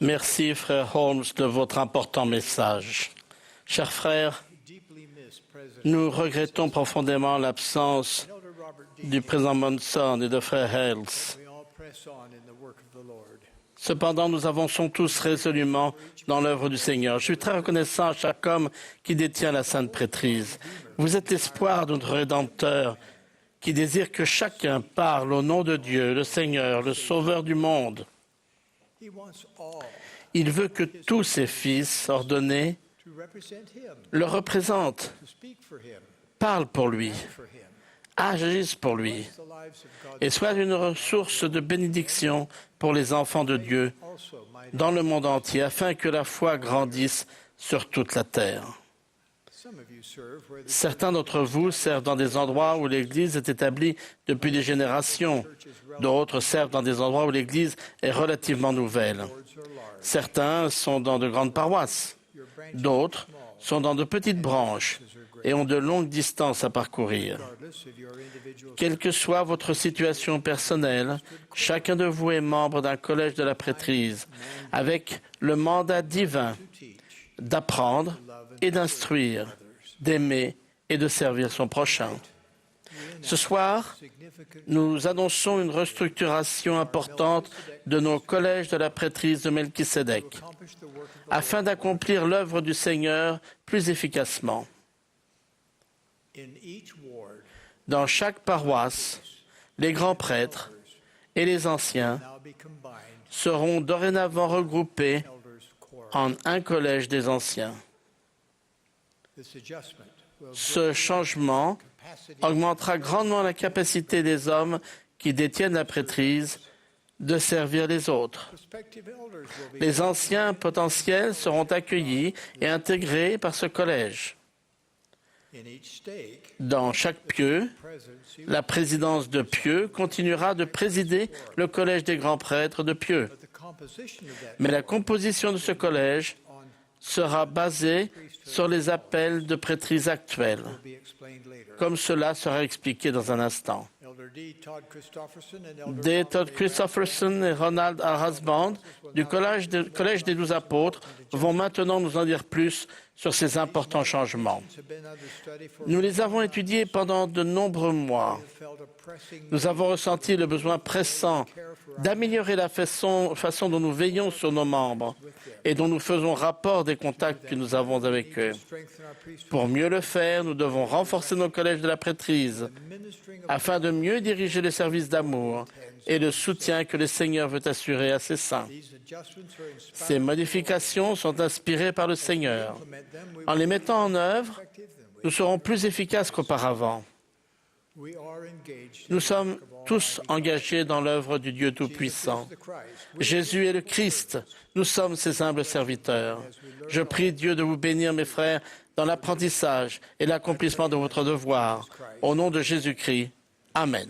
Merci, frère Holmes, de votre important message. Chers frères, nous regrettons profondément l'absence du président Monson et de frère Hales. Cependant, nous avançons tous résolument dans l'œuvre du Seigneur. Je suis très reconnaissant à chaque homme qui détient la sainte prêtrise. Vous êtes l'espoir de notre Rédempteur qui désire que chacun parle au nom de Dieu, le Seigneur, le Sauveur du monde. Il veut que tous ses fils ordonnés le représentent, parlent pour lui, agissent pour lui et soient une ressource de bénédiction pour les enfants de Dieu dans le monde entier afin que la foi grandisse sur toute la terre. Certains d'entre vous servent dans des endroits où l'Église est établie depuis des générations. D'autres servent dans des endroits où l'Église est relativement nouvelle. Certains sont dans de grandes paroisses. D'autres sont dans de petites branches et ont de longues distances à parcourir. Quelle que soit votre situation personnelle, chacun de vous est membre d'un collège de la prêtrise avec le mandat divin d'apprendre et d'instruire, d'aimer et de servir son prochain. Ce soir, nous annonçons une restructuration importante de nos collèges de la prêtrise de Melchisédek afin d'accomplir l'œuvre du Seigneur plus efficacement. Dans chaque paroisse, les grands prêtres et les anciens seront dorénavant regroupés en un collège des anciens. Ce changement augmentera grandement la capacité des hommes qui détiennent la prêtrise de servir les autres. Les anciens potentiels seront accueillis et intégrés par ce collège. Dans chaque pieu, la présidence de pieu continuera de présider le collège des grands prêtres de pieu. Mais la composition de ce collège sera basée sur les appels de prêtrise actuels, comme cela sera expliqué dans un instant. D. Todd Christofferson et Ronald Arasband du Collège des 12 apôtres vont maintenant nous en dire plus sur ces importants changements. Nous les avons étudiés pendant de nombreux mois. Nous avons ressenti le besoin pressant d'améliorer la façon dont nous veillons sur nos membres et dont nous faisons rapport des contacts que nous avons avec eux. Pour mieux le faire, nous devons renforcer nos collèges de la prêtrise afin de mieux diriger le service d'amour et le soutien que le Seigneur veut assurer à ses saints. Ces modifications sont inspirées par le Seigneur. En les mettant en œuvre, nous serons plus efficaces qu'auparavant. Nous sommes tous engagés dans l'œuvre du Dieu Tout-Puissant. Jésus est le Christ. Nous sommes ses humbles serviteurs. Je prie Dieu de vous bénir, mes frères, dans l'apprentissage et l'accomplissement de votre devoir. Au nom de Jésus-Christ. Amen.